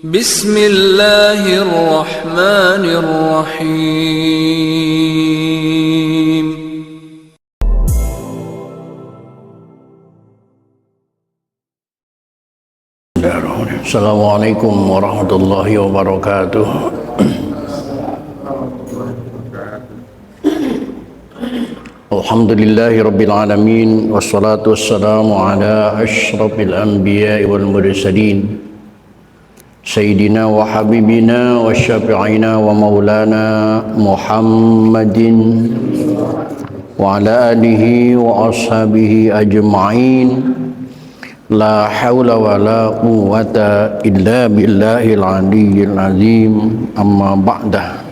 Bismillahirrahmanirrahim. Assalamualaikum warahmatullahi wabarakatuh. Alhamdulillahi rabbil alamin, wassalatu wassalamu ala asyrafil anbiya'i wal mursalin, sayyidina wa habibina wa syafi'ina wa maulana Muhammadin wa ala alihi wa ashabihi ajma'in. La hawla wa la quwwata illa billahil aliyyil azim. Amma ba'dah.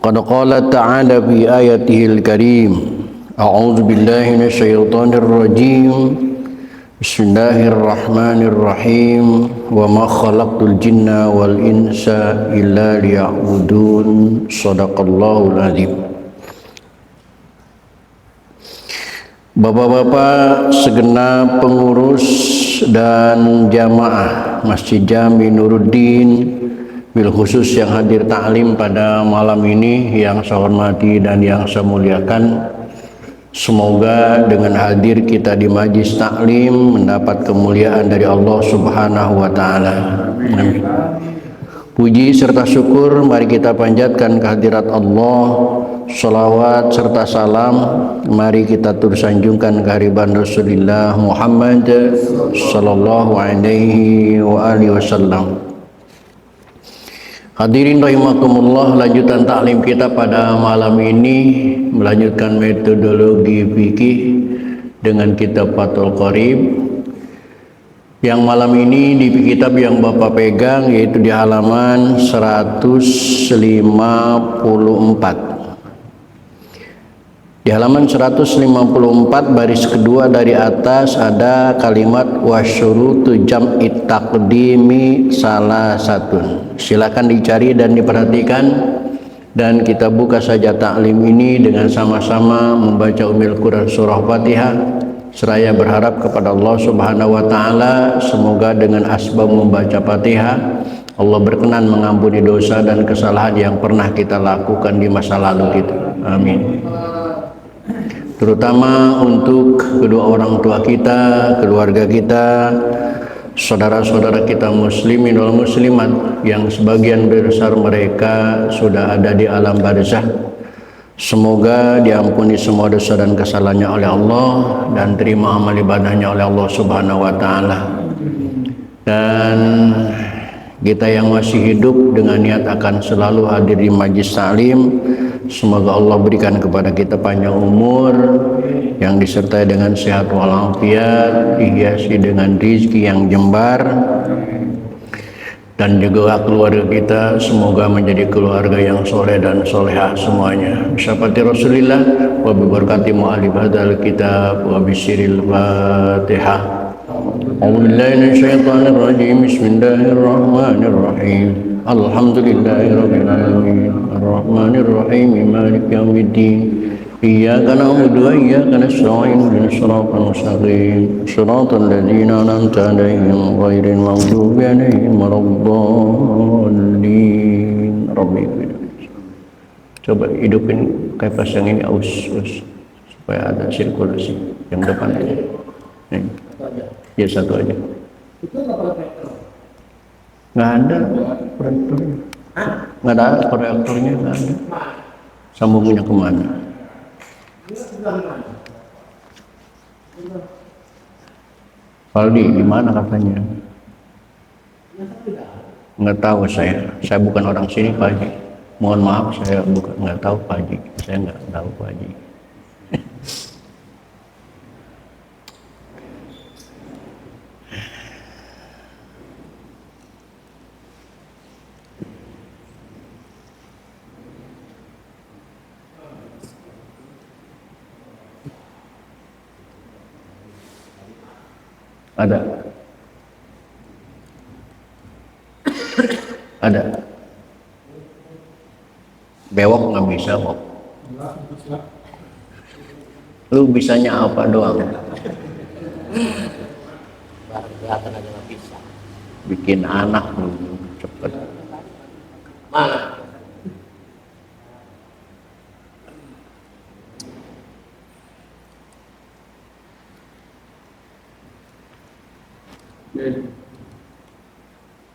Qad qala ta'ala fi ayatihil karim, a'udzu billahi minasyaitonir rajim. Bismillahirrahmanirrahim. Wa ma khalaqtul jinna wal insa illa liya'budun. Shadaqallahul azim. Bapak-bapak, segenap pengurus dan jamaah Masjid Jami Nuruddin, bil khusus yang hadir taklim pada malam ini yang saya hormati dan yang saya muliakan, semoga dengan hadir kita di majlis taklim mendapat kemuliaan dari Allah Subhanahu wa taala. Amin. Puji serta syukur mari kita panjatkan kehadirat Allah. Salawat serta salam mari kita tersanjungkan kehadiran Rasulullah Muhammad sallallahu alaihi wa alihi wasallam. Hadirin rahimakumullah, lanjutan taklim kita pada malam ini melanjutkan metodologi fikih dengan kitab Fathul Qorib. Yang malam ini di kitab yang Bapak pegang yaitu di halaman 154. Di halaman 154 baris kedua dari atas ada kalimat wasyurutu jam'i taqdimi salah satun. Silakan dicari dan diperhatikan, dan kita buka saja taklim ini dengan sama-sama membaca Ummul Quran surah Fatihah, seraya berharap kepada Allah Subhanahu wa taala semoga dengan asbab membaca Fatihah Allah berkenan mengampuni dosa dan kesalahan yang pernah kita lakukan di masa lalu kita. Amin. Terutama untuk kedua orang tua kita, keluarga kita, saudara-saudara kita muslimin wal muslimat yang sebagian besar mereka sudah ada di alam barzakh. Semoga diampuni semua dosa dan kesalahannya oleh Allah dan terima amal ibadahnya oleh Allah Subhanahu wa taala. Dan kita yang masih hidup dengan niat akan selalu hadir di majlis taklim, semoga Allah berikan kepada kita panjang umur yang disertai dengan sehat walafiat, dihiasi dengan rezeki yang jembar, dan juga keluarga kita semoga menjadi keluarga yang soleh dan solehah semuanya. Syafaati Rasulillah wa bi barakati mu'allif hadzal kitab wa bi sirril Fatihah. A'udzubillahi minasyaitonir rajim. Bismillahirrahmanirrahim. Alhamdulillahirabbil alamin. Arrahmanir rahim. Maliki yaumiddin. Iyyaka na'budu wa iyyaka nasta'in. Ihdinas siratal mustaqim. Shiratal ladzina an'amta 'alaihim ghairil maghdubi 'alaihim waladdallin. Coba hidupin kipas yang ini aus supaya ada sirkulasi yang depan aja. Ya satu aja. Nggak ada proyektornya. Nggak ada proyektornya, nggak ada. Sambungnya kemana? Faldi, gimana katanya? Nggak tahu saya bukan orang sini Pak Haji. Mohon maaf, saya nggak tahu Pak Haji. Saya nggak tahu Pak Haji. Ada. Bewok nggak bisa kok. Lu bisanya apa doang? Baru kelihatan aja nggak bisa. bikin anak cepet. Mana?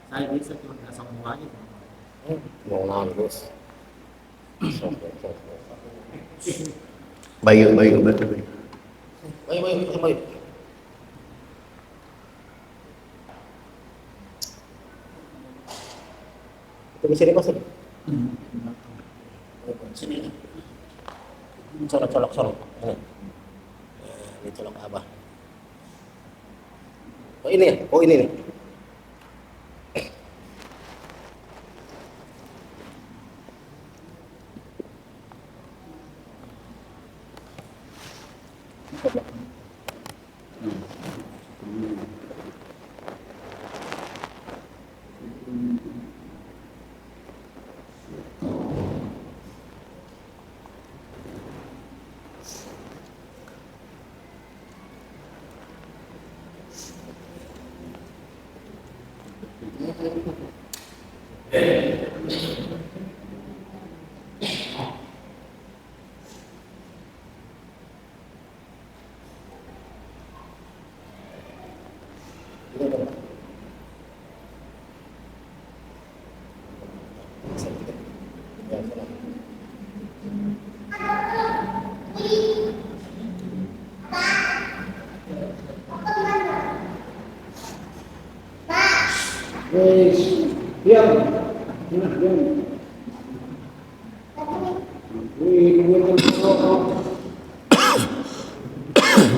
Saya bisa cuma nggak semua aja. Mau nangis. Bayu, betul. Bayu. Itu bisa dipasang. Sini. Colok. Ini colok abah. Oh ini ya? Oh ini nih.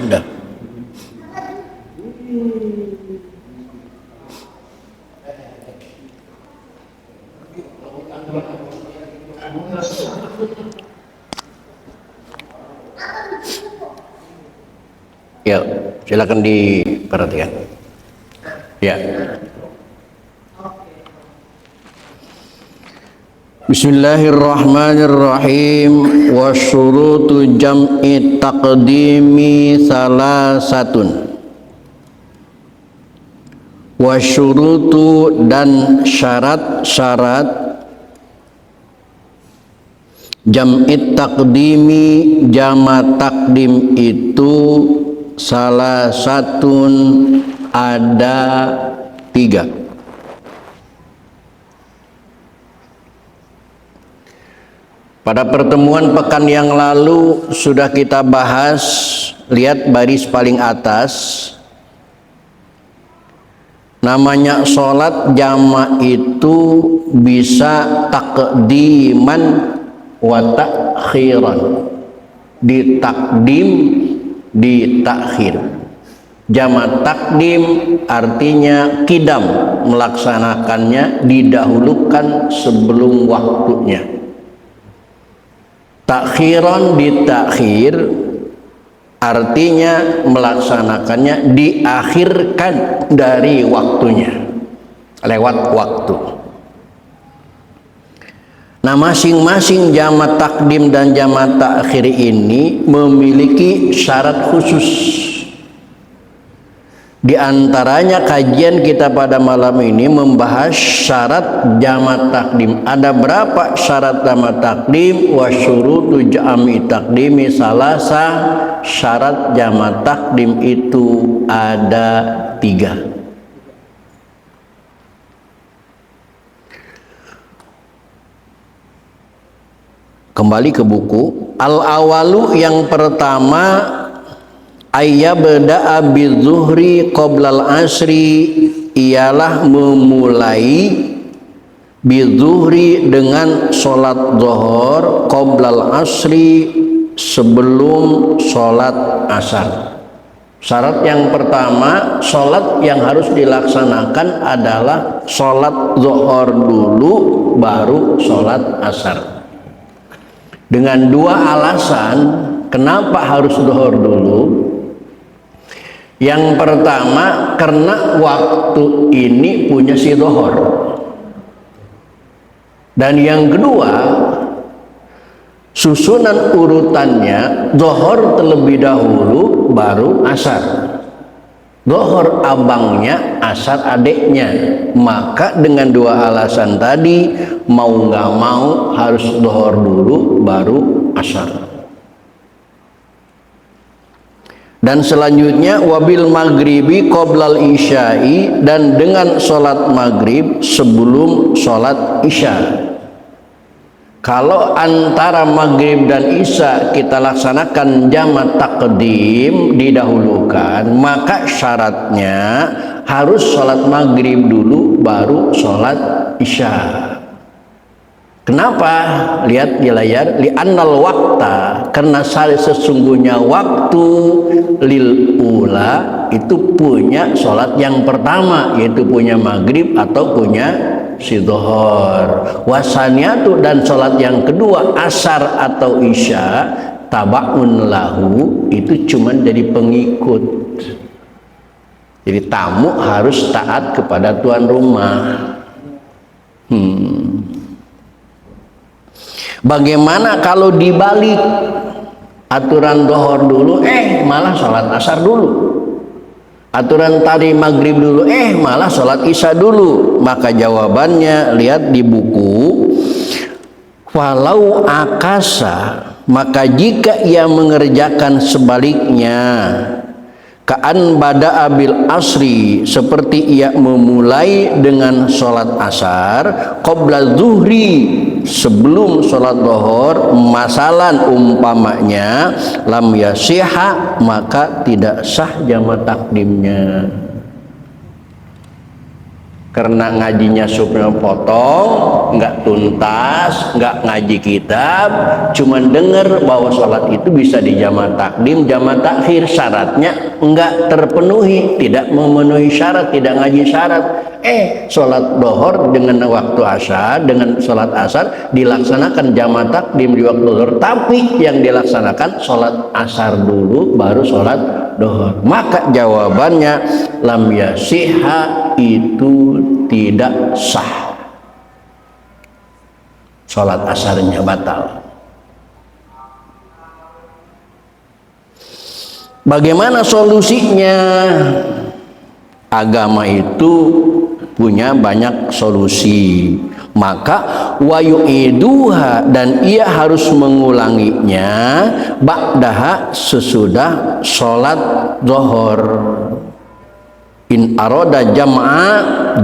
Udah. Ya, silakan diperhatikan. Ya. Bismillahirrahmanirrahim. Wa syurutu jam'i taqdimi salasatun. Wa syurutu dan syarat-syarat jam'i taqdimi jama takdim itu salasatun ada 3. Pada pertemuan pekan yang lalu sudah kita bahas, lihat baris paling atas. Namanya sholat jama' itu bisa takdiman wa takhiran. Ditakdim, ditakhir. Jama' takdim artinya kidam, melaksanakannya didahulukan sebelum waktunya. Takhiran ditakhir artinya melaksanakannya diakhirkan dari waktunya, lewat waktu. Nah, masing-masing jama' takdim dan jama' takhir ini memiliki syarat khusus. Di antaranya kajian kita pada malam ini membahas syarat jama' takdim. Ada berapa syarat jama' takdim? Wa syurutu jam'i takdimi salasa. Syarat jama' takdim itu ada 3. Kembali ke buku. Al-awalu yang pertama, ayyabda'a bizuhri qoblal asri, ialah memulai bizuhri dengan sholat zuhur qoblal asri, sebelum sholat asar. Syarat yang pertama, sholat yang harus dilaksanakan adalah sholat zuhur dulu baru sholat asar. Dengan 2 alasan kenapa harus zuhur dulu. Yang pertama, karena waktu ini punya si zuhur. Dan yang kedua, susunan urutannya zuhur terlebih dahulu baru asar. Dohor abangnya, asar adeknya. Maka dengan dua alasan tadi, mau nggak mau harus dohor dulu baru asar. Dan selanjutnya wabil maghribi qoblal isya'i, dan dengan sholat maghrib sebelum sholat isya. Kalau antara maghrib dan isya kita laksanakan jamak takdim, didahulukan, maka syaratnya harus sholat maghrib dulu baru sholat isya. Kenapa? Lihat di layar, li'annal waqta, karena sesungguhnya waktu lil ula itu punya sholat yang pertama, yaitu punya maghrib atau punya si dhuhur. Wasaniyatu, dan sholat yang kedua asar atau isya, tabaun lahu, itu cuman jadi pengikut. Jadi tamu harus taat kepada tuan rumah. Bagaimana kalau dibalik, aturan dhuhur dulu, malah sholat asar dulu. Aturan tadi maghrib dulu, malah sholat isya dulu. Maka jawabannya lihat di buku. Walau akasa, maka jika ia mengerjakan sebaliknya, ka'an bada'a bil asri, seperti ia memulai dengan sholat asar, qabla zuhri, sebelum sholat dhuhur, masalan umpamanya, lam yasiha, maka tidak sah jamak takdimnya. Karena ngajinya supnya potong, nggak tuntas, nggak ngaji kitab, cuman dengar bahwa sholat itu bisa dijamak takdim, jamak takhir, syaratnya nggak terpenuhi, tidak memenuhi syarat, tidak ngaji syarat. Sholat dhuhur dengan waktu asar, dengan sholat asar dilaksanakan jamak takdim di waktu dhuhur, tapi yang dilaksanakan sholat asar dulu baru sholat dhuhur. Maka jawabannya lam yasiha, itu tidak sah, sholat asarnya batal. Bagaimana solusinya? Agama itu punya banyak solusi. Maka wayu'iduha, dan ia harus mengulanginya ba'daha, sesudah sholat dhuhur. In aroda jam'a,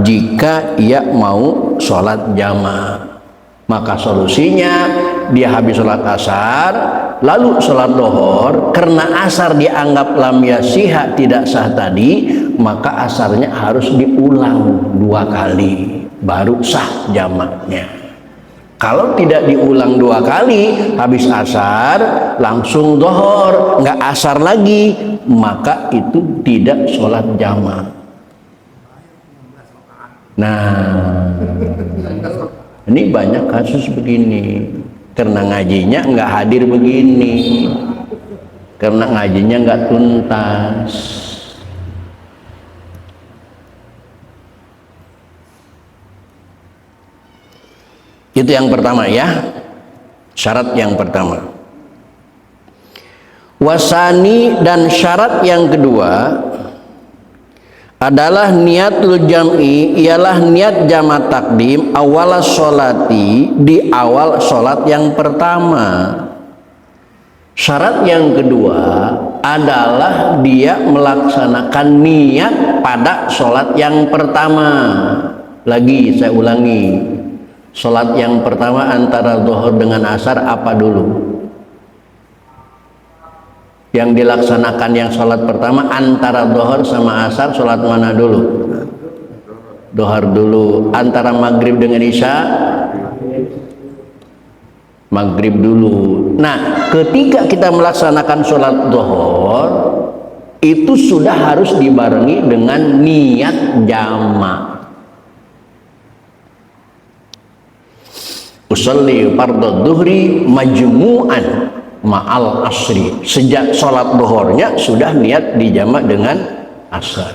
jika ia mau sholat jama'. Maka solusinya dia habis sholat asar lalu sholat dhuhur, karena asar dianggap lam yasiha, tidak sah tadi, maka asarnya harus diulang 2 kali baru sah jamaknya. Kalau tidak diulang 2 kali, habis asar langsung dhuhur, nggak asar lagi, maka itu tidak sholat jamak. Nah, ini banyak kasus begini, karena ngajinya nggak hadir begini, karena ngajinya nggak tuntas. Itu yang pertama ya, syarat yang pertama. Wasani, dan syarat yang kedua adalah niatul jam'i, ialah niat jamak takdim awal sholati, di awal sholat yang pertama. Syarat yang kedua adalah dia melaksanakan niat pada sholat yang pertama. Lagi saya ulangi, sholat yang pertama antara dhuhur dengan asar apa dulu? Yang dilaksanakan yang sholat pertama antara dhuhur sama asar, sholat mana dulu? Dhuhur dulu. Antara maghrib dengan isya, maghrib dulu. Nah, ketika kita melaksanakan sholat dhuhur, itu sudah harus dibarengi dengan niat jamak. Usolli fardhu dhuhri majmu'an ma'al asri, sejak sholat dhuhurnya sudah niat dijamak dengan asar.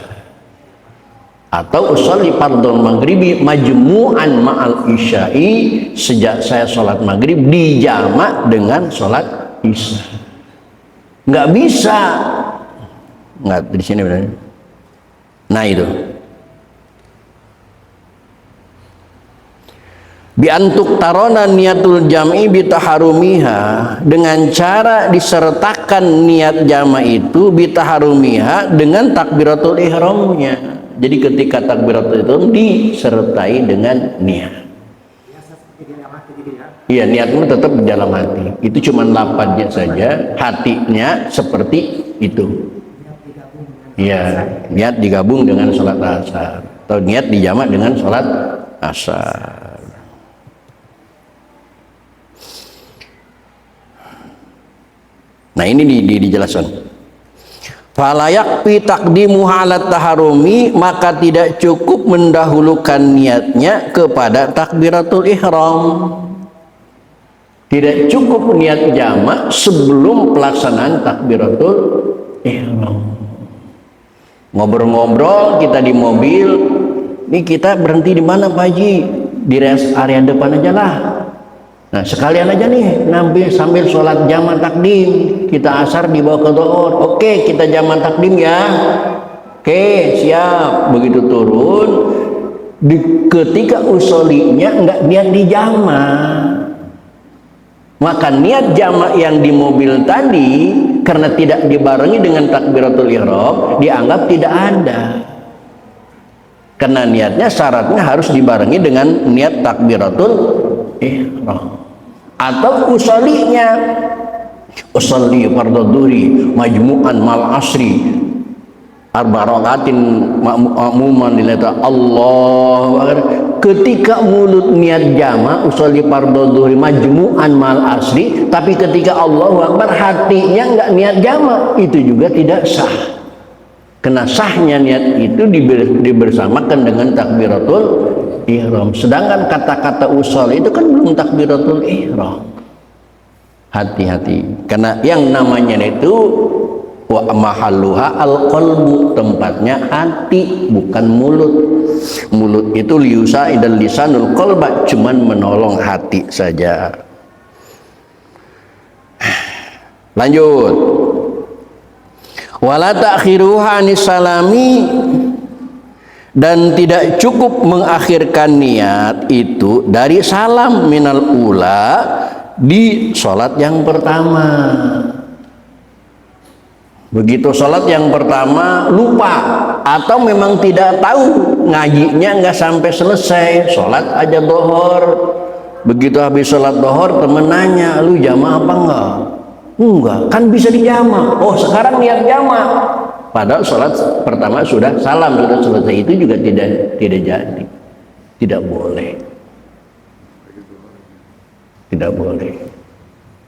Atau usolli fardhu maghribi majmu'an ma'al isya'i, sejak saya sholat maghrib dijamak dengan sholat isya. Nggak bisa, nggak di sini berarti. Nah itu. Bi antuk tarona niatul jam'i bitaharumiha, dengan cara disertakan niat jama' itu bitaharumiha dengan takbiratul ihramnya. Jadi ketika takbiratul ihram disertai dengan niat. Biasa seperti di dalam hati gitu ya. Iya, niatnya tetap di dalam hati. Itu cuma lafadznya saja, hatinya seperti itu. Iya, niat digabung dengan sholat asar atau niat dijamak dengan sholat asar. Nah ini dijelaskan. Falayak pi takdimu halat taharumi, maka tidak cukup mendahulukan niatnya kepada takbiratul ihram. Tidak cukup niat jamak sebelum pelaksanaan takbiratul ihram. Ngobrol-ngobrol kita di mobil, nih kita berhenti di mana Pak Haji? Di rest area depan aja lah. Nah sekalian aja nih sambil sholat jamak takdim, kita asar dibawa ke dhuhur. Oke, kita jamak takdim ya. Oke, siap. Begitu turun, ketika usolinya nggak niat di jamak, maka niat jamak yang di mobil tadi karena tidak dibarengi dengan takbiratul ihram dianggap tidak ada. Karena niatnya syaratnya harus dibarengi dengan niat takbiratul ihram. Atau usalinya usalli fardhu dhuhri majmu'an mal asri arba rakaatin ma'muman lillahi Allahu akbar. Ketika mulut niat jama usalli fardhu dhuhri majmu'an mal asri, tapi ketika Allahu akbar hatinya enggak niat jama, itu juga tidak sah. Karena sahnya niat itu dibersamakan dengan takbiratul ihram. Sedangkan kata-kata usolli itu kan belum takbiratul ihram. Hati-hati, karena yang namanya itu wa mahalluha al-qalbu, tempatnya hati bukan mulut. Mulut itu liusa dan lisanul qalba, cuman menolong hati saja. Lanjut. Wala ta'khiruha salami, dan tidak cukup mengakhirkan niat itu dari salam minal ula di sholat yang pertama. Begitu sholat yang pertama lupa atau memang tidak tahu, ngajinya nggak sampai selesai, sholat aja dhuhur. Begitu habis sholat dhuhur temen nanya, lu jamaah apa enggak? Enggak, kan bisa dijama. Oh sekarang niat jama. Padahal sholat pertama sudah salam, sudah selesai. Itu juga tidak jadi, tidak boleh, tidak boleh.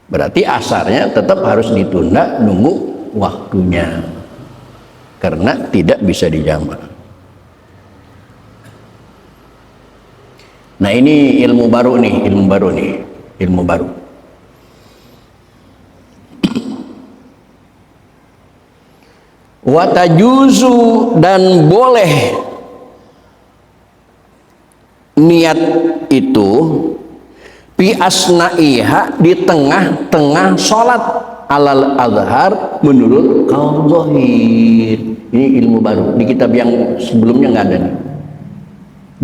Berarti asarnya tetap harus ditunda nunggu waktunya, karena tidak bisa dijama. Nah ini ilmu baru nih, ilmu baru. Watajuzu, dan boleh niat itu pi asna'iha, di tengah-tengah sholat, alal azhar menurut kaum zahir. Ini ilmu baru di kitab yang sebelumnya nggak ada nih.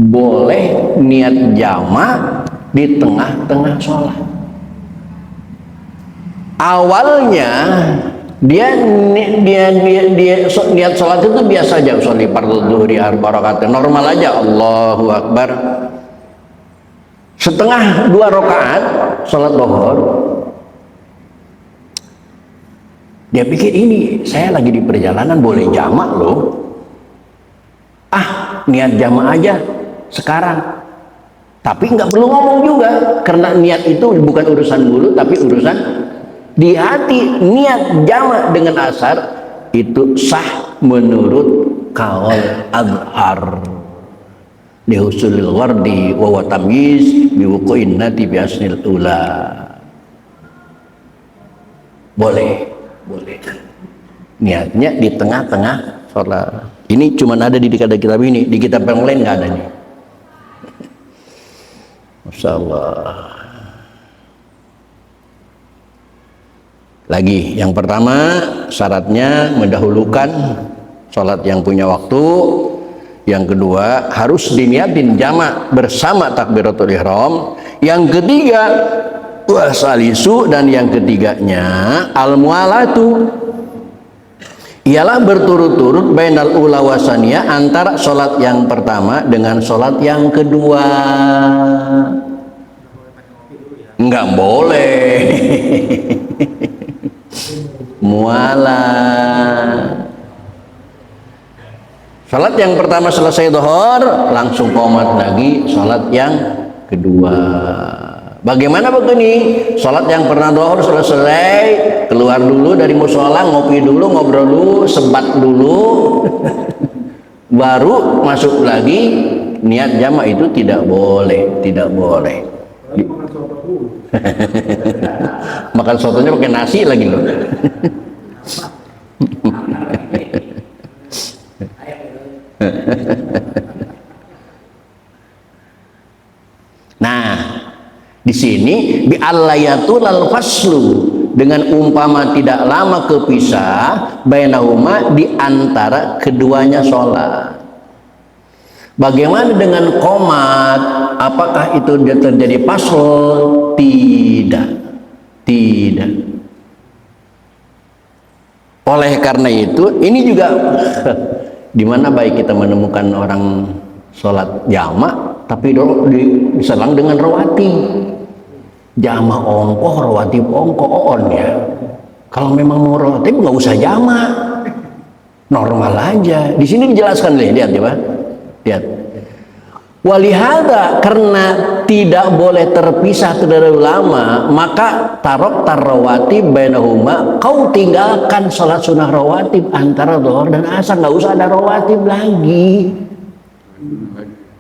Boleh niat jama di tengah-tengah sholat. Awalnya dia niat sholat itu biasa aja, sholli fardhu dhuhri arba rakaat, normal aja, Allahu akbar. Setengah 2 rakaat sholat dhuhur, dia pikir ini saya lagi di perjalanan boleh jamak loh, niat jamak aja sekarang. Tapi nggak perlu ngomong juga, karena niat itu bukan urusan mulut tapi urusan di hati. Niat jamak dengan asar itu sah menurut kaul azhar lihusulil wardi wa tamyiz bi wuqu'in nati bi asnil ula. Boleh niatnya di tengah-tengah sholat. Ini cuma ada di kitab ini, di kitab yang lain nggak ada nih. Masya Allah. Lagi yang pertama syaratnya mendahulukan sholat yang punya waktu Yang kedua harus diniatin jamak bersama takbiratul ihram. Yang ketiga wasalisu, dan yang ketiganya al-mualatu, ialah berturut-turut bainal ula wasaniyah, antara sholat yang pertama dengan sholat yang kedua. Enggak boleh. Muala. Sholat yang pertama selesai dhuhur, langsung qomat lagi sholat yang kedua. Bagaimana begini? Sholat yang pernah dhuhur selesai, keluar dulu dari musola, ngopi dulu, ngobrol dulu, sebat dulu, baru masuk lagi. Niat jamak itu tidak boleh, tidak boleh. Makan sotonya pakai nasi lagi loh. Nah, di sini bi allayatul al faslu, dengan umpama tidak lama kepisah bainahuma, di antara keduanya sholat. Bagaimana dengan qomat? Apakah itu terjadi fasl? Tidak. Tidak. Oleh karena itu, ini juga di mana baik kita menemukan orang sholat jamak tapi diselang dengan rawatib. Jamak ongkoh, rawatib ongkoh, on ya. Kalau memang mau rawatib nggak usah jamak, normal aja. Di sini dijelaskan, lihat coba, lihat. Walihada, karena tidak boleh terpisah terlalu lama, maka tarok tarawatib bainahuma, kau tinggalkan sholat sunnah rawatib antara dhuhur dan asar. Nggak usah ada rawatib lagi,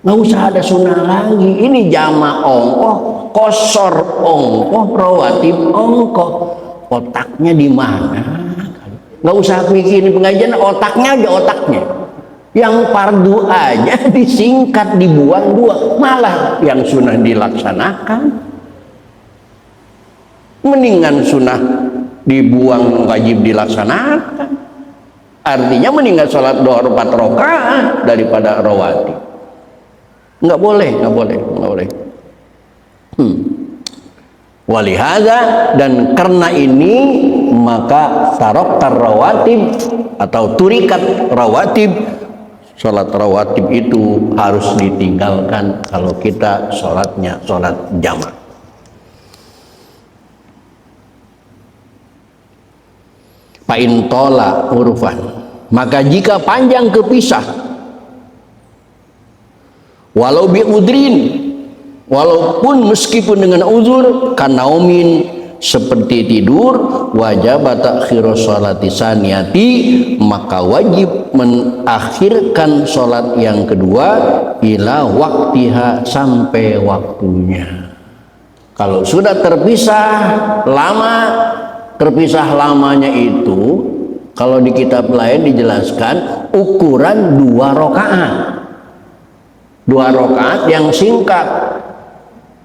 nggak usah ada sunnah lagi. Ini jama ongkoh, kosor ongkoh, rawatib ongkoh. Otaknya di mana? Nggak usah mikirin pengajian, otaknya aja, otaknya. Yang fardu aja disingkat, dibuang dua, malah yang sunnah dilaksanakan. Mendingan sunnah dibuang, wajib dilaksanakan. Artinya mendingan sholat dhuhur 4 rakaat daripada rawatib. Nggak boleh, nggak boleh, nggak boleh. Walihada, dan karena ini maka tarok rawatib atau turikat rawatib, sholat rawatib itu harus ditinggalkan kalau kita sholatnya sholat jamak. Fa'in tola urufan, maka jika panjang kepisah, walau bi'udrin, walaupun meskipun dengan uzur, kanaumin, seperti tidur, wajib takhiru sholati saniyati, maka wajib mengakhirkan sholat yang kedua ila waktiha, sampai waktunya. Kalau sudah terpisah lama, terpisah lamanya itu kalau di kitab lain dijelaskan ukuran 2 rakaat. 2 rakaat yang singkat.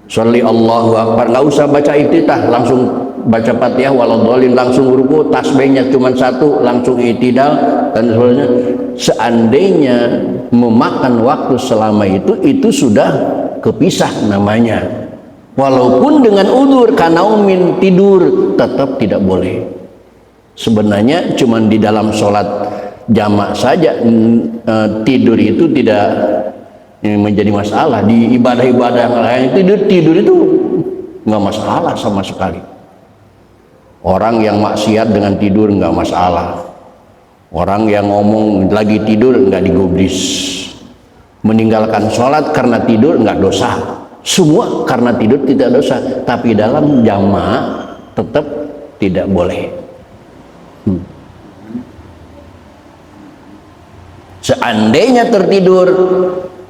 Sholli Allahu Akbar, nggak usah baca iftitah, langsung baca Fatihah waladhdallin, langsung ruku, tasbihnya cuma 1, langsung i'tidal dan sebagainya. Seandainya memakan waktu selama itu sudah kepisah namanya. Walaupun dengan udzur kanaumin, tidur, tetap tidak boleh. Sebenarnya cuma di dalam sholat jamak saja tidur itu tidak menjadi masalah. Di ibadah-ibadah yang lain tidur itu nggak masalah sama sekali. Orang yang maksiat dengan tidur nggak masalah. Orang yang ngomong lagi tidur nggak digubris. Meninggalkan sholat karena tidur nggak dosa. Semua karena tidur tidak dosa. Tapi dalam jamaah tetap tidak boleh. Seandainya tertidur,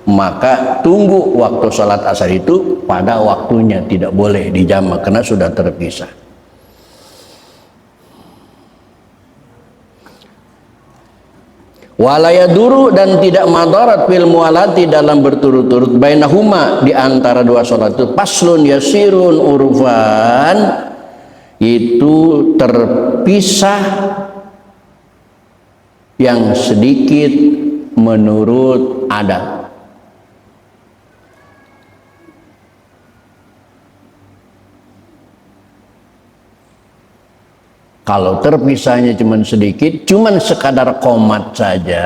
maka tunggu waktu sholat asar itu pada waktunya, tidak boleh dijamak karena sudah terpisah. Walayaduru, dan tidak madarat fil mualati, dalam berturut-turut bainahuma, di antara 2 sholat itu, paslun yasirun urfan, itu terpisah yang sedikit menurut ada. Kalau terpisahnya cuma sedikit, cuma sekadar qomat saja,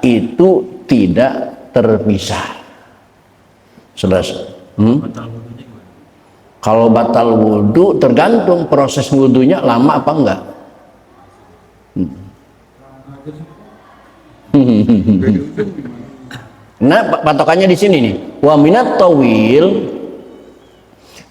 itu tidak terpisah. Selesai. Kalau batal wudhu tergantung proses wudhunya lama apa enggak. Nah, patokannya di sini nih. Wa minat tawil,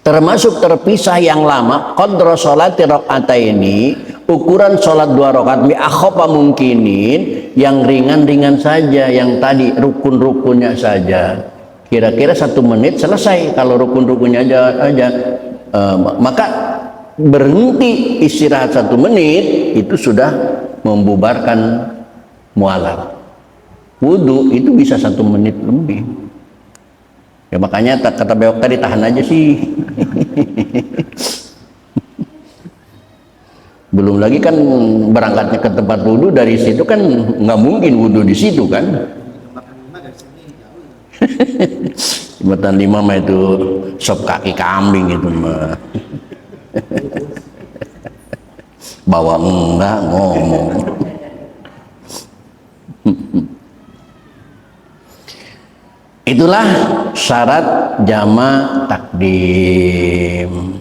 termasuk terpisah yang lama, qadra sholati rakaataini, ukuran sholat 2 rakaat bi akhfa mungkinin, yang ringan-ringan saja, yang tadi rukun-rukunnya saja. Kira-kira 1 menit selesai kalau rukun-rukunnya aja. Maka berhenti istirahat 1 menit itu sudah membubarkan mualaf. Wudhu itu bisa 1 menit lebih. Ya makanya kata bewok tadi, tahan aja sih. Belum lagi kan berangkatnya ke tempat wudhu, dari situ kan nggak mungkin wudhu di situ kan. Jembatan 5 mah itu sop kaki kambing itu mah. Bawa enggak ngomong. Itulah syarat jama' takdim.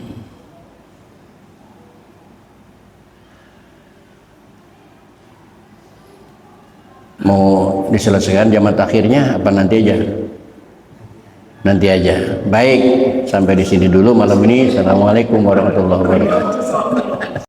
Mau diselesaikan jama' takhirnya apa nanti aja? Nanti aja. Baik, sampai di sini dulu malam ini. Assalamualaikum warahmatullahi wabarakatuh.